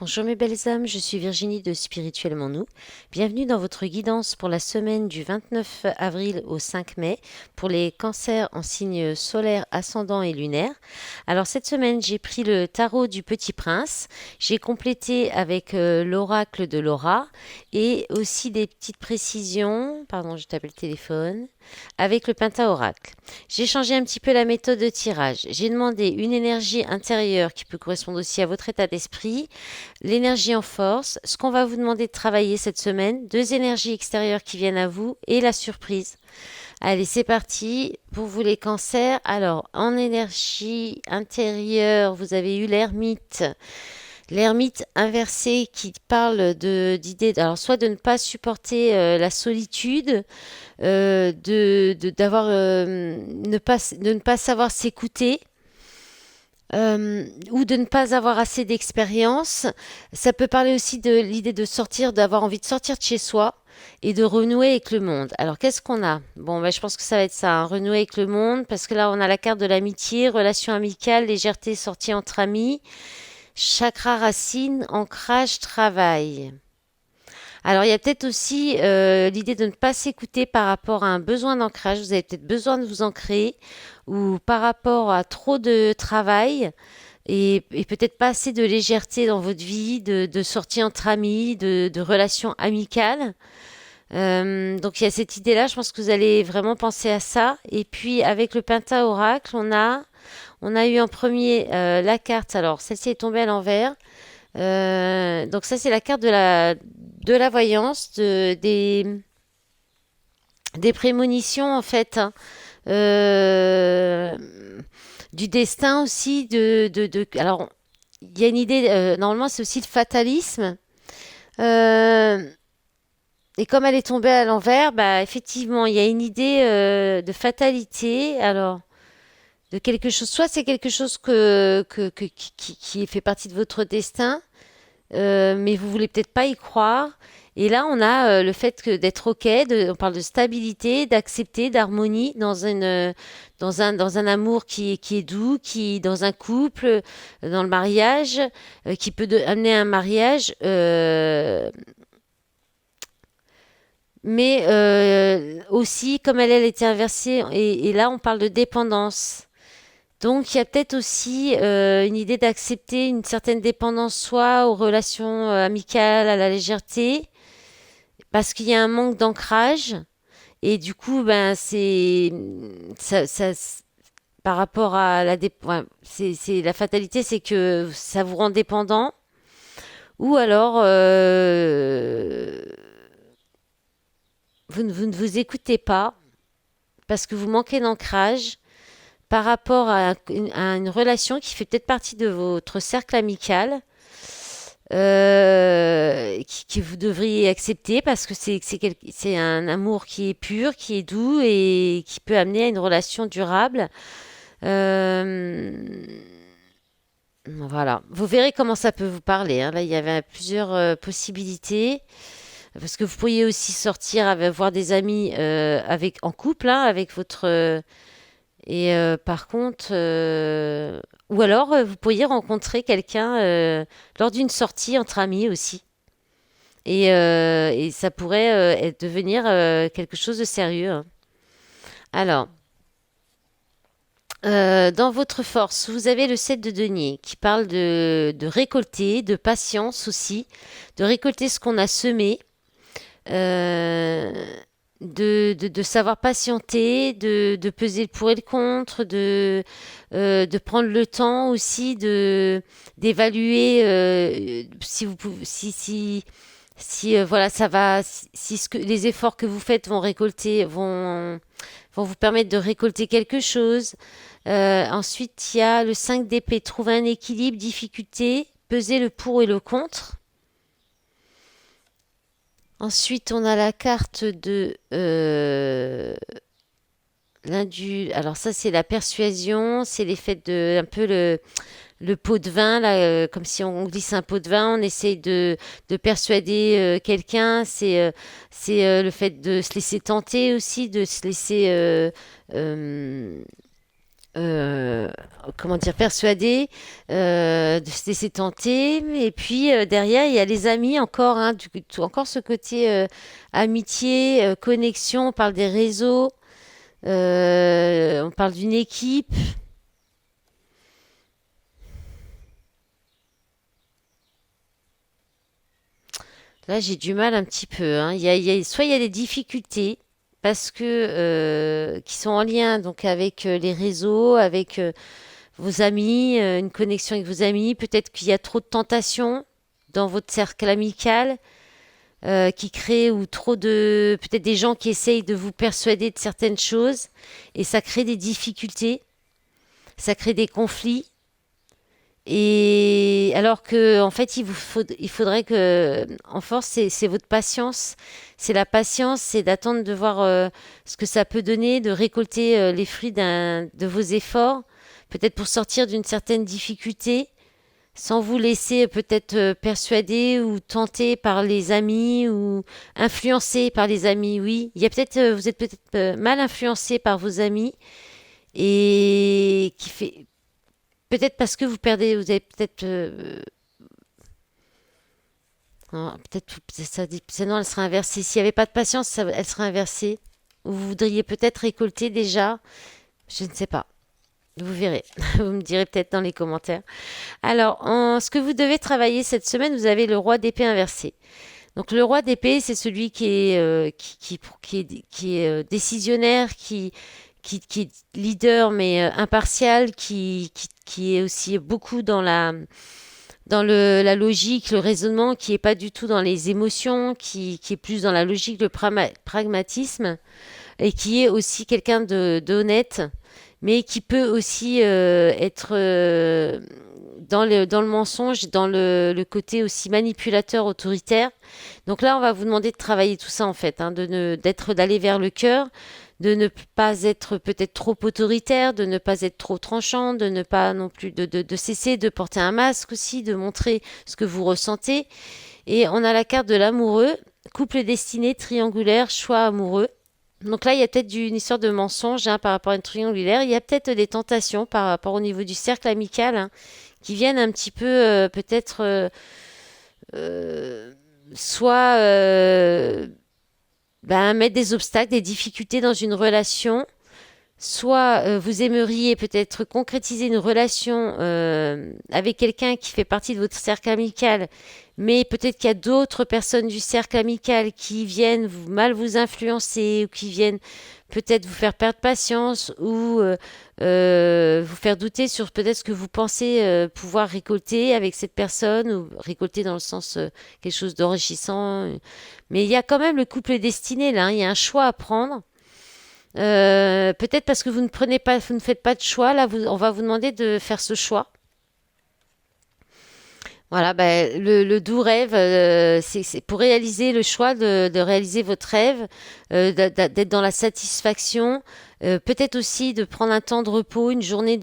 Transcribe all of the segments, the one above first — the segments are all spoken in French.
Bonjour mes belles âmes, je suis Virginie de Spirituellement Nous. Bienvenue dans votre guidance pour la semaine du 29 avril au 5 mai pour les cancers en signe solaire, ascendant et lunaire. Alors cette semaine, j'ai pris le tarot du Petit Prince, j'ai complété avec l'oracle de Laura et aussi des petites précisions, pardon, je t'appelle le téléphone, avec le pentaoracle. J'ai changé un petit peu la méthode de tirage. J'ai demandé une énergie intérieure qui peut correspondre aussi à votre état d'esprit, l'énergie en force, ce qu'on va vous demander de travailler cette semaine, deux énergies extérieures qui viennent à vous et la surprise. Allez, c'est parti pour vous les cancers. Alors, en énergie intérieure, vous avez eu l'ermite. L'ermite inversé qui parle d'idées, alors soit de ne pas supporter la solitude, d'avoir, de ne pas savoir s'écouter, ou de ne pas avoir assez d'expérience. Ça peut parler aussi de l'idée de sortir, d'avoir envie de sortir de chez soi et de renouer avec le monde. Alors qu'est-ce qu'on a? Bon, ben, je pense que ça va être ça, hein, renouer avec le monde, parce que là on a la carte de l'amitié, relation amicale, légèreté, sortie entre amis, chakra racine, ancrage, travail. Alors, il y a peut-être aussi l'idée de ne pas s'écouter par rapport à un besoin d'ancrage. Vous avez peut-être besoin de vous ancrer ou par rapport à trop de travail et peut-être pas assez de légèreté dans votre vie, de sorties entre amis, de relations amicales. Donc, il y a cette idée-là. Je pense que vous allez vraiment penser à ça. Et puis, avec le Penta-Oracle, on a eu en premier la carte. Alors, celle-ci est tombée à l'envers. Donc ça, c'est la carte de la voyance, des prémonitions en fait, hein. Euh, du destin aussi. Alors, il y a une idée, normalement c'est aussi le fatalisme. Euh, et comme elle est tombée à l'envers, bah effectivement, il y a une idée de fatalité. Alors, de quelque chose, soit c'est quelque chose qui fait partie de votre destin, mais vous voulez peut-être pas y croire. Et là, on a le fait que d'être ok, on parle de stabilité, d'accepter, d'harmonie dans un amour qui est doux, dans un couple, dans le mariage, qui peut amener un mariage, mais aussi comme elle était inversée. Et là, on parle de dépendance. Donc, il y a peut-être aussi une idée d'accepter une certaine dépendance, soit aux relations amicales, à la légèreté, parce qu'il y a un manque d'ancrage. Et du coup, ben, par rapport à ouais, c'est la fatalité, c'est que ça vous rend dépendant. Ou alors, vous ne vous écoutez pas parce que vous manquez d'ancrage par rapport à une relation qui fait peut-être partie de votre cercle amical, que vous devriez accepter parce que c'est un amour qui est pur, qui est doux et qui peut amener à une relation durable. Euh, voilà. Vous verrez comment ça peut vous parler, hein. Là, il y avait plusieurs possibilités. Parce que vous pourriez aussi sortir, voir des amis en couple, hein, avec votre, par contre, ou alors vous pourriez rencontrer quelqu'un lors d'une sortie entre amis aussi. Et ça pourrait devenir quelque chose de sérieux, hein. Alors, dans votre force, vous avez le 7 de denier qui parle de récolter, de patience aussi, de récolter ce qu'on a semé, euh, de savoir patienter, de peser le pour et le contre, de prendre le temps aussi d'évaluer si vous pouvez, si voilà ça va, si les efforts que vous faites vont vous permettre de récolter quelque chose. Ensuite, il y a le 5 d'épée, trouver un équilibre, difficulté, peser le pour et le contre. Ensuite, on a la carte de alors ça, c'est la persuasion, c'est l'effet de un peu le pot de vin, là, comme si on glisse un pot de vin, on essaye de persuader quelqu'un. C'est le fait de se laisser tenter aussi, de se laisser euh, comment dire, persuadé, de se laisser tenter. Et puis derrière, il y a les amis encore, hein, encore ce côté amitié, connexion. On parle des réseaux, on parle d'une équipe. Là, j'ai du mal un petit peu, hein. Soit il y a des difficultés parce que qui sont en lien donc avec les réseaux, avec vos amis, une connexion avec vos amis. Peut-être qu'il y a trop de tentations dans votre cercle amical qui crée ou trop de peut-être des gens qui essayent de vous persuader de certaines choses et ça crée des difficultés, ça crée des conflits. Et alors que, en fait, il faudrait que, en force, c'est votre patience. C'est la patience, c'est d'attendre de voir ce que ça peut donner, de récolter les fruits de vos efforts, peut-être pour sortir d'une certaine difficulté, sans vous laisser peut-être persuader ou tenter par les amis ou influencer par les amis. Oui, il y a peut-être, vous êtes peut-être mal influencé par vos amis et qui fait, peut-être parce que vous avez peut-être peut-être ça dit, sinon elle serait inversée. S'il n'y avait pas de patience, elle serait inversée. Ou vous voudriez peut-être récolter déjà. Je ne sais pas. Vous verrez. Vous me direz peut-être dans les commentaires. Alors, ce que vous devez travailler cette semaine, vous avez le roi d'épée inversé. Donc le roi d'épée, c'est celui qui est qui est décisionnaire, qui est leader mais impartial, qui est aussi beaucoup dans la logique, le raisonnement, qui est pas du tout dans les émotions, qui est plus dans la logique, le pragmatisme, et qui est aussi quelqu'un de honnête, mais qui peut aussi être dans le mensonge, dans le côté aussi manipulateur, autoritaire. Donc là, on va vous demander de travailler tout ça en fait, hein, d'aller vers le cœur, de ne pas être peut-être trop autoritaire, de ne pas être trop tranchant, de ne pas non plus de cesser de porter un masque aussi, de montrer ce que vous ressentez. Et on a la carte de l'amoureux, couple destiné, triangulaire, choix amoureux. Donc là, il y a peut-être une histoire de mensonge hein, par rapport à une triangulaire. Il y a peut-être des tentations par rapport au niveau du cercle amical hein, qui viennent un petit peu peut-être euh, soit mettre des obstacles, des difficultés dans une relation, soit vous aimeriez peut-être concrétiser une relation avec quelqu'un qui fait partie de votre cercle amical, mais peut-être qu'il y a d'autres personnes du cercle amical qui viennent mal vous influencer ou qui viennent peut-être vous faire perdre patience ou vous faire douter sur peut-être ce que vous pensez pouvoir récolter avec cette personne ou récolter dans le sens quelque chose d'enrichissant. Mais il y a quand même le couple destiné là, hein, il y a un choix à prendre. Peut-être parce que vous ne faites pas de choix. Là, on va vous demander de faire ce choix. Voilà, ben, le doux rêve, c'est pour réaliser le choix de réaliser votre rêve, d'être dans la satisfaction, peut-être aussi de prendre un temps de repos, une journée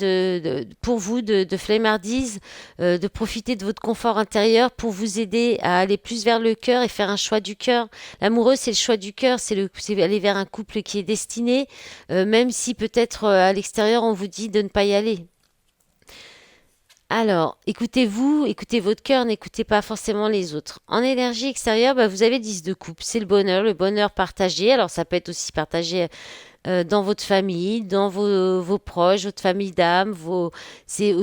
pour vous de flemmardise, de profiter de votre confort intérieur pour vous aider à aller plus vers le cœur et faire un choix du cœur. L'amoureux, c'est le choix du cœur, c'est aller vers un couple qui est destiné, même si peut-être à l'extérieur on vous dit de ne pas y aller. Alors, écoutez-vous, écoutez votre cœur, n'écoutez pas forcément les autres. En énergie extérieure, bah, vous avez 10 de coupe, c'est le bonheur partagé. Alors, ça peut être aussi partagé dans votre famille, dans vos proches, votre famille d'âme, c'est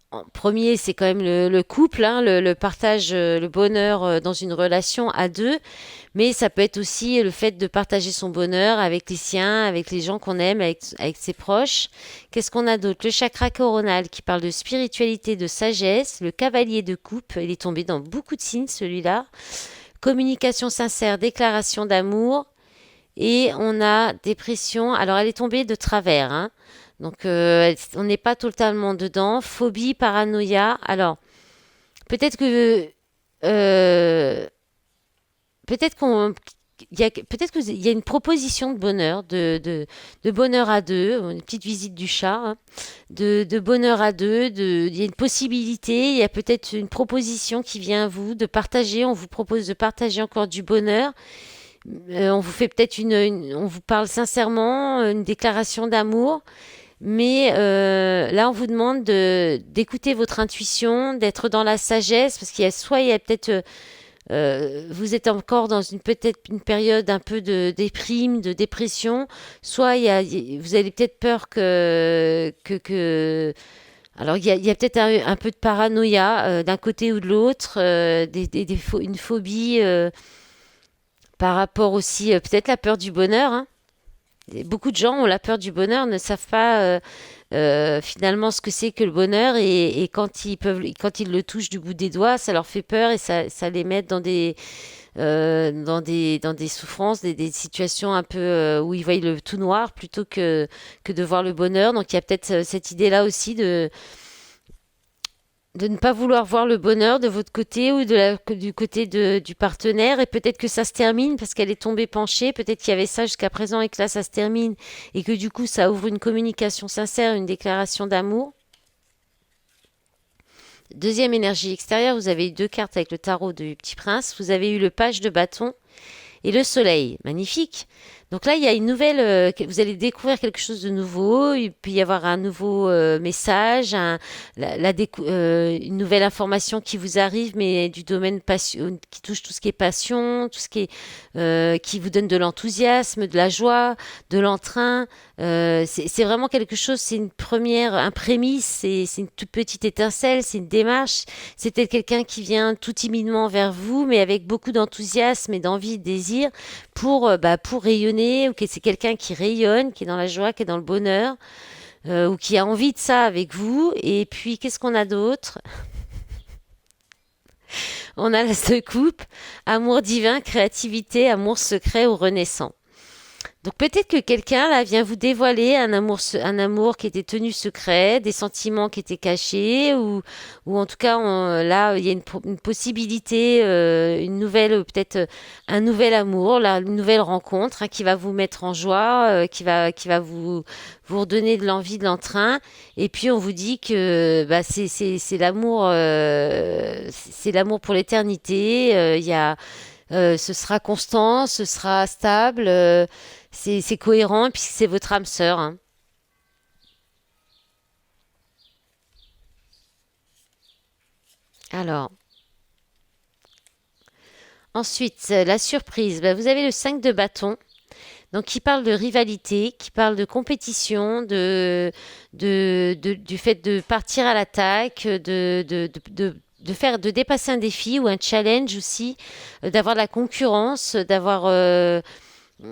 en premier, c'est quand même le couple, hein, le partage, le bonheur dans une relation à deux, mais ça peut être aussi le fait de partager son bonheur avec les siens, avec les gens qu'on aime, avec ses proches. Qu'est-ce qu'on a d'autre? Le chakra coronal qui parle de spiritualité, de sagesse, le cavalier de coupe, il est tombé dans beaucoup de signes celui-là. Communication sincère, déclaration d'amour, et on a dépression. Alors, elle est tombée de travers, hein. Donc, on n'est pas totalement dedans. Phobie, paranoïa. Alors, peut-être que, euh, peut-être qu'on, peut-être qu'il y a une proposition de bonheur, de bonheur à deux, une petite visite du chat, hein, de bonheur à deux, il y a une possibilité, il y a peut-être une proposition qui vient à vous de partager, on vous propose de partager encore du bonheur. On vous fait peut-être on vous parle sincèrement, une déclaration d'amour. Mais là, on vous demande d'écouter votre intuition, d'être dans la sagesse, parce qu'il y a peut-être vous êtes encore dans peut-être une période un peu de déprime, de dépression, soit vous avez peut-être peur alors il y a peut-être un peu de paranoïa d'un côté ou de l'autre, une phobie par rapport aussi peut-être la peur du bonheur, hein. Beaucoup de gens ont la peur du bonheur, ne savent pas finalement ce que c'est que le bonheur et quand ils le touchent du bout des doigts, ça leur fait peur et ça les met dans des souffrances, des situations un peu où ils voient le tout noir plutôt que de voir le bonheur. Donc il y a peut-être cette idée-là aussi de ne pas vouloir voir le bonheur de votre côté ou du côté du partenaire et peut-être que ça se termine parce qu'elle est tombée penchée, peut-être qu'il y avait ça jusqu'à présent et que là ça se termine et que du coup ça ouvre une communication sincère, une déclaration d'amour. Deuxième énergie extérieure, vous avez eu deux cartes avec le tarot du Petit Prince, vous avez eu le page de bâton et le soleil. Magnifique. Donc là, il y a une nouvelle, vous allez découvrir quelque chose de nouveau, il peut y avoir un nouveau message, une nouvelle information qui vous arrive, mais du domaine passion, qui touche tout ce qui est passion, tout ce qui est, qui vous donne de l'enthousiasme, de la joie, de l'entrain. C'est vraiment quelque chose, c'est une première, un prémisse, c'est une toute petite étincelle, c'est une démarche. C'est peut-être quelqu'un qui vient tout timidement vers vous, mais avec beaucoup d'enthousiasme et d'envie, de désir pour rayonner, ou que c'est quelqu'un qui rayonne, qui est dans la joie, qui est dans le bonheur, ou qui a envie de ça avec vous. Et puis, qu'est-ce qu'on a d'autre? On a la coupe, amour divin, créativité, amour secret ou renaissant. Donc peut-être que quelqu'un là vient vous dévoiler un amour qui était tenu secret, des sentiments qui étaient cachés, ou en tout cas là il y a une possibilité, une nouvelle peut-être un nouvel amour, là, une nouvelle rencontre hein, qui va vous mettre en joie, qui va vous redonner de l'envie, de l'entrain. Et puis on vous dit que bah, c'est l'amour, c'est l'amour pour l'éternité. Il y a ce sera constant, ce sera stable, c'est cohérent, puisque c'est votre âme sœur, hein. Alors, ensuite, la surprise. Ben, vous avez le 5 de bâton, donc qui parle de rivalité, qui parle de compétition, du fait de partir à l'attaque, de dépasser un défi ou un challenge aussi, d'avoir de la concurrence, d'avoir oui,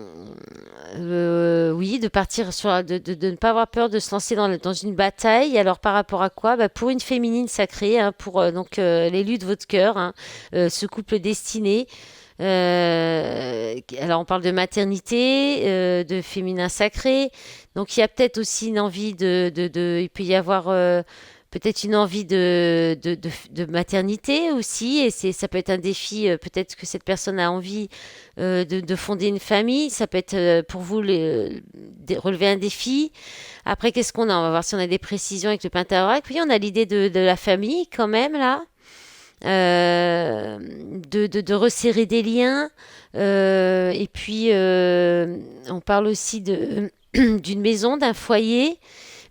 de partir de ne pas avoir peur de se lancer dans une bataille. Alors par rapport à quoi? Bah, pour une féminine sacrée, hein, pour l'élu de votre cœur, hein, ce couple destiné. Alors on parle de maternité, de féminin sacré. Donc il y a peut-être aussi une envie il peut y avoir peut-être une envie de maternité aussi, et ça peut être un défi, peut-être que cette personne a envie de fonder une famille, ça peut être pour vous relever un défi. Après, qu'est-ce qu'on a? On va voir si on a des précisions avec le Pentaoracle. Oui, on a l'idée de la famille quand même là, de resserrer des liens. Et puis, on parle aussi d'une maison, d'un foyer.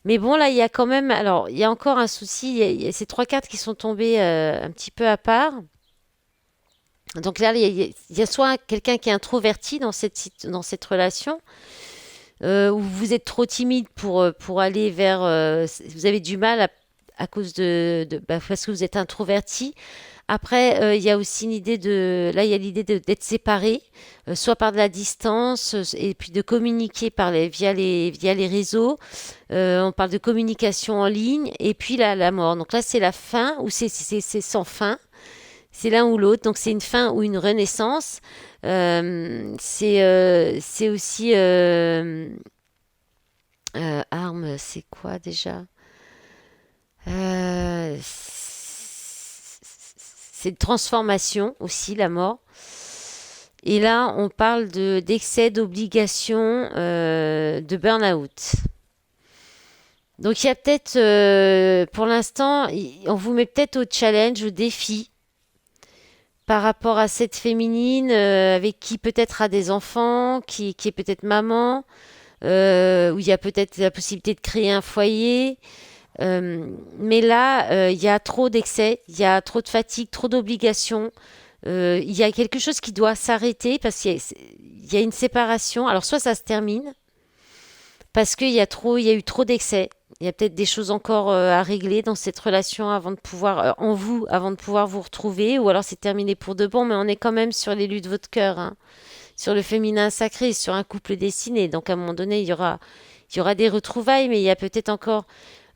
Mais bon, là, il y a quand même. Alors, il y a encore un souci. Il y a ces trois cartes qui sont tombées un petit peu à part. Donc là, il y a soit quelqu'un qui est introverti dans cette relation, où vous êtes trop timide pour aller vers. Vous avez du mal à cause parce que vous êtes introverti. Après, il y a aussi une idée là, il y a l'idée d'être séparé, soit par de la distance, et puis de communiquer via les réseaux. On parle de communication en ligne, et puis la mort. Donc là, c'est la fin, ou c'est sans fin. C'est l'un ou l'autre. Donc c'est une fin ou une renaissance. C'est aussi arme. C'est quoi déjà? C'est une transformation aussi, la mort. Et là, on parle d'excès d'obligation, de burn-out. Donc il y a peut-être, pour l'instant, on vous met peut-être au challenge, au défi, par rapport à cette féminine avec qui peut-être a des enfants, qui est peut-être maman. où il y a peut-être la possibilité de créer un foyer. Mais là, il y a trop d'excès, il y a trop de fatigue, trop d'obligations. Il y a quelque chose qui doit s'arrêter parce qu'il y a une séparation. Alors soit ça se termine parce il y a eu trop d'excès. Il y a peut-être des choses encore à régler dans cette relation avant de pouvoir, en vous, avant de pouvoir vous retrouver, ou alors c'est terminé pour de bon, mais on est quand même sur l'élu de votre cœur, hein, sur le féminin sacré, sur un couple destiné. Donc à un moment donné, il y aura des retrouvailles, mais il y a peut-être encore,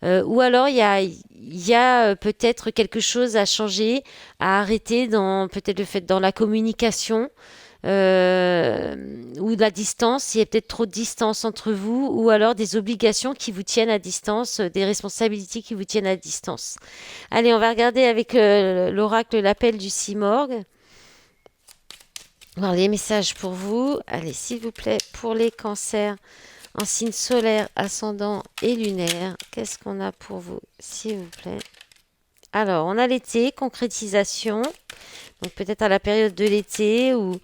ou alors il y a peut-être quelque chose à changer, à arrêter dans peut-être le fait dans la communication ou de la distance, il y a peut-être trop de distance entre vous, ou alors des obligations qui vous tiennent à distance, des responsabilités qui vous tiennent à distance. Allez, on va regarder avec l'oracle l'appel du Simorgue. Voir les messages pour vous. Allez, s'il vous plaît, pour les cancers en signe solaire, ascendant et lunaire, qu'est-ce qu'on a pour vous, s'il vous plaît? Alors, on a l'été, concrétisation. Donc peut-être à la période de l'été ou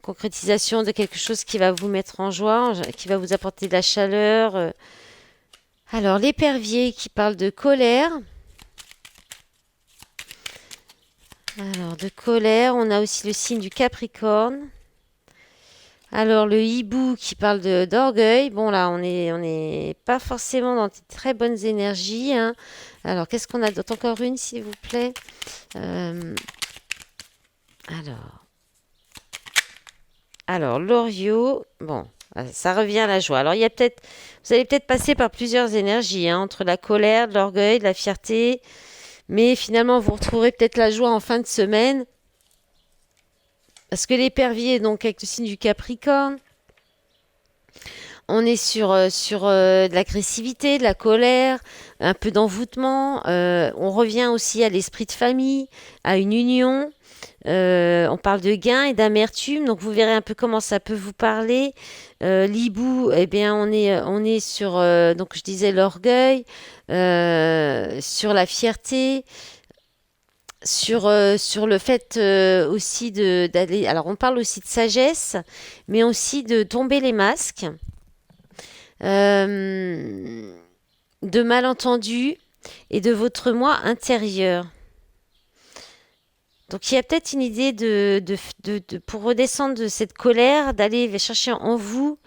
concrétisation de quelque chose qui va vous mettre en joie, qui va vous apporter de la chaleur. Alors, l'épervier qui parle de colère. Alors, de colère, on a aussi le signe du Capricorne. Alors, le hibou qui parle d'orgueil. Bon, là, on est pas forcément dans de très bonnes énergies, hein. Alors, qu'est-ce qu'on a d'autre? Encore une, s'il vous plaît. Euh, alors, l'Orio. Bon, ça revient à la joie. Alors, il y a peut-être, vous allez peut-être passer par plusieurs énergies, hein, entre la colère, de l'orgueil, de la fierté. Mais finalement, vous retrouverez peut-être la joie en fin de semaine. Parce que l'épervier, donc avec le signe du Capricorne, on est sur de l'agressivité, de la colère, un peu d'envoûtement. On revient aussi à l'esprit de famille, à une union. On parle de gain et d'amertume, donc vous verrez un peu comment ça peut vous parler. L'hibou, eh bien, on est sur, donc je disais l'orgueil, sur la fierté, sur le fait aussi d'aller. Alors, on parle aussi de sagesse, mais aussi de tomber les masques, euh, de malentendus et de votre moi intérieur. Donc il y a peut-être une idée pour redescendre de cette colère, d'aller chercher en vous,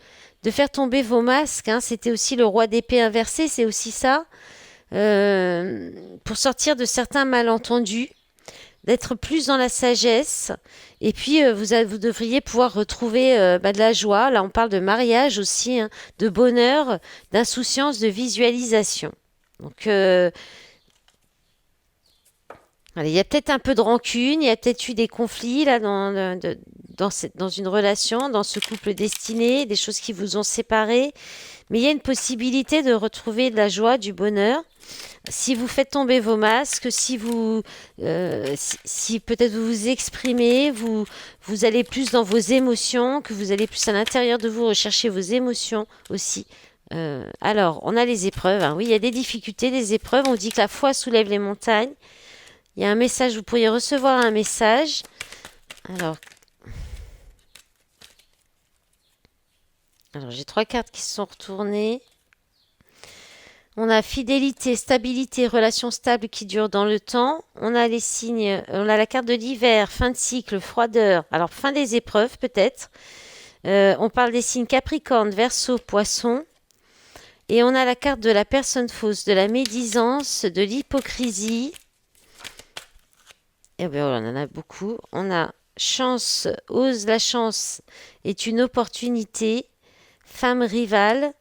de faire tomber vos masques, hein. C'était aussi le roi d'épée inversé, c'est aussi ça. Pour sortir de certains malentendus, d'être plus dans la sagesse. Et puis vous devriez pouvoir retrouver de la joie. Là on parle de mariage aussi, hein, de bonheur, d'insouciance, de visualisation. Donc allez, il y a peut-être un peu de rancune, il y a peut-être eu des conflits là dans une relation, dans ce couple destiné, des choses qui vous ont séparés. Mais il y a une possibilité de retrouver de la joie, du bonheur. Si vous faites tomber vos masques, si peut-être vous vous exprimez, vous allez plus dans vos émotions, que vous allez plus à l'intérieur de vous rechercher vos émotions aussi. Alors, on a les épreuves, hein. Oui, il y a des difficultés, des épreuves. On dit que la foi soulève les montagnes. Il y a un message, vous pourriez recevoir un message. Alors, j'ai trois cartes qui se sont retournées. On a fidélité, stabilité, relation stable qui dure dans le temps. On a les signes, on a la carte de l'hiver, fin de cycle, froideur. Alors, fin des épreuves peut-être. On parle des signes Capricorne, Verseau, Poisson. Et on a la carte de la personne fausse, de la médisance, de l'hypocrisie. Et bien, on en a beaucoup. On a chance, ose la chance est une opportunité. Femme rivale,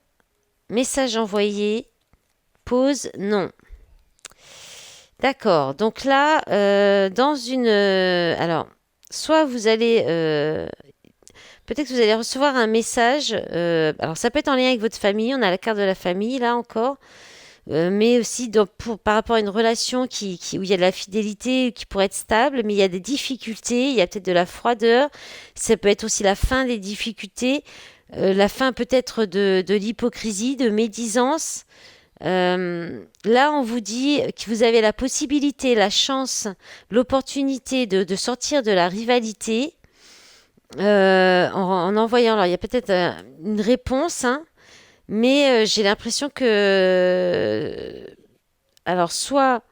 message envoyé, pause, non. D'accord. Donc là, dans une... alors, soit vous allez... peut-être que vous allez recevoir un message. Alors, ça peut être en lien avec votre famille. On a la carte de la famille, là encore. Mais aussi par rapport à une relation où il y a de la fidélité, qui pourrait être stable, mais il y a des difficultés, il y a peut-être de la froideur. Ça peut être aussi la fin des difficultés, la fin peut-être de l'hypocrisie, de médisance. Là, on vous dit que vous avez la possibilité, la chance, l'opportunité de sortir de la rivalité en envoyant. Alors, il y a peut-être une réponse, hein. Mais j'ai l'impression que, alors soit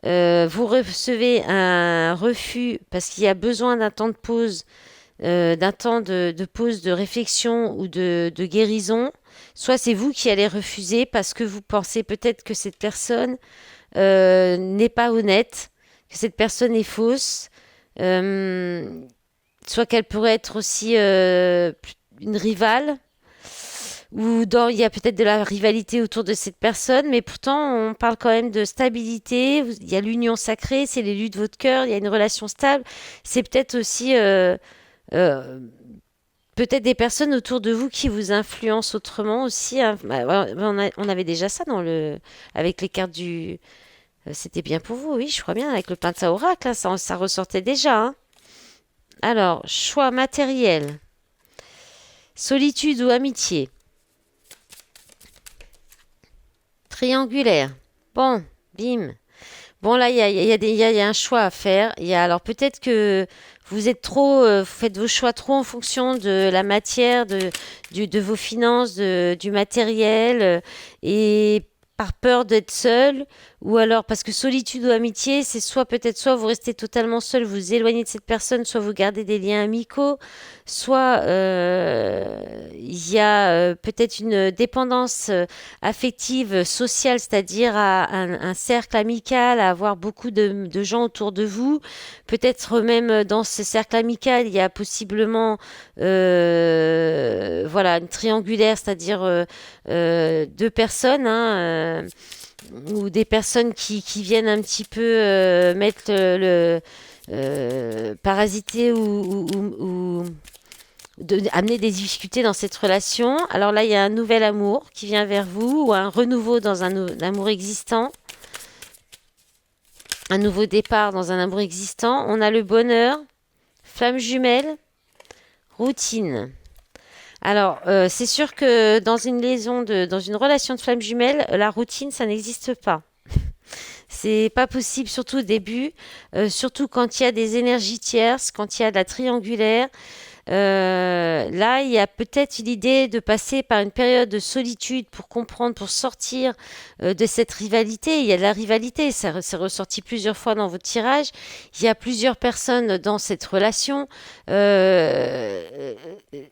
vous recevez un refus parce qu'il y a besoin d'un temps de pause, d'un temps de pause de réflexion ou de guérison, soit c'est vous qui allez refuser parce que vous pensez peut-être que cette personne n'est pas honnête, que cette personne est fausse, euh, soit qu'elle pourrait être aussi une rivale, ou il y a peut-être de la rivalité autour de cette personne, mais pourtant on parle quand même de stabilité, il y a l'union sacrée, c'est l'élu de votre cœur, il y a une relation stable, c'est peut-être aussi euh, peut-être des personnes autour de vous qui vous influencent autrement aussi, hein. Bah, ouais, on avait déjà ça avec les cartes du, c'était bien pour vous, oui, je crois bien, avec le Pentaoracle, hein, ça ressortait déjà, hein. Alors, choix matériel, solitude ou amitié, triangulaire. Bon, bim. Bon, là, il y a un choix à faire. Alors, peut-être que vous êtes trop, vous faites vos choix trop en fonction de la matière, de vos finances, du matériel, et par peur d'être seul, ou alors parce que solitude ou amitié, c'est soit peut-être soit vous restez totalement seul, vous vous éloignez de cette personne, soit vous gardez des liens amicaux, soit il y a peut-être une dépendance affective, sociale, c'est-à-dire à un cercle amical, à avoir beaucoup de gens autour de vous. Peut-être même dans ce cercle amical, il y a possiblement voilà, une triangulaire, c'est-à-dire deux personnes, hein, ou des personnes qui viennent un petit peu mettre parasiter ou amener des difficultés dans cette relation. Alors là, il y a un nouvel amour qui vient vers vous ou un renouveau dans un amour existant, un nouveau départ dans un amour existant. On a le bonheur, flamme jumelle, routine. Alors, c'est sûr que dans une relation de flamme jumelle, la routine, ça n'existe pas. C'est pas possible, surtout au début, surtout quand il y a des énergies tierces, quand il y a de la triangulaire. Là, il y a peut-être l'idée de passer par une période de solitude pour comprendre, pour sortir de cette rivalité. Il y a de la rivalité, ça s'est ressorti plusieurs fois dans votre tirage. Il y a plusieurs personnes dans cette relation. Euh,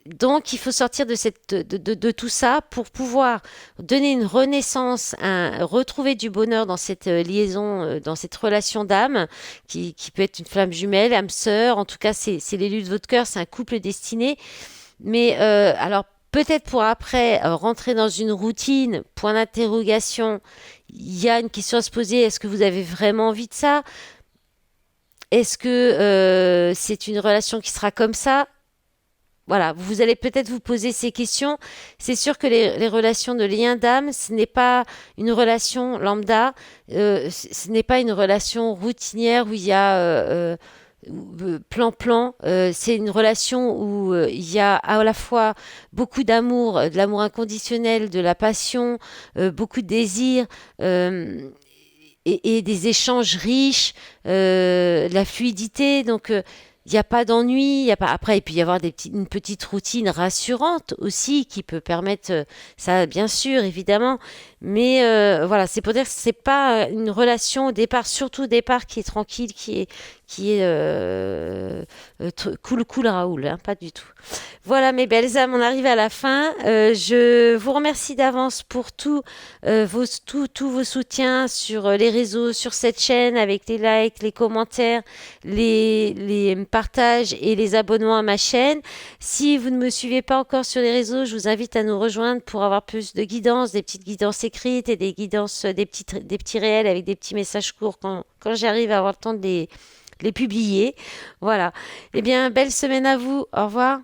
donc, il faut sortir de tout ça pour pouvoir donner une renaissance, retrouver du bonheur dans cette liaison, dans cette relation d'âme qui peut être une flamme jumelle, âme sœur. En tout cas, c'est l'élu de votre cœur, c'est un couple destiné. Mais alors, peut-être pour après rentrer dans une routine, point d'interrogation, il y a une question à se poser, est-ce que vous avez vraiment envie de ça? Est-ce que c'est une relation qui sera comme ça? Voilà, vous allez peut-être vous poser ces questions. C'est sûr que les relations de lien d'âme, ce n'est pas une relation lambda, ce n'est pas une relation routinière où il y a plan-plan. C'est une relation où il y a à la fois beaucoup d'amour, de l'amour inconditionnel, de la passion, beaucoup de désir. Et des échanges riches, de la fluidité. Donc, il n'y a pas d'ennui. Y a pas... Après, il peut y avoir une petite routine rassurante aussi qui peut permettre ça, bien sûr, évidemment. Mais voilà, c'est pour dire que c'est pas une relation au départ, surtout au départ, qui est tranquille, qui est cool, cool Raoul, hein, pas du tout. Voilà, mes belles âmes, on arrive à la fin. Je vous remercie d'avance pour tous vos soutiens sur les réseaux, sur cette chaîne, avec les likes, les commentaires, les partages et les abonnements à ma chaîne. Si vous ne me suivez pas encore sur les réseaux, je vous invite à nous rejoindre pour avoir plus de guidance, des petites guidances écrites et des guidances, des petits réels avec des petits messages courts quand j'arrive à avoir le temps de les publier. Voilà. Eh bien, belle semaine à vous. Au revoir.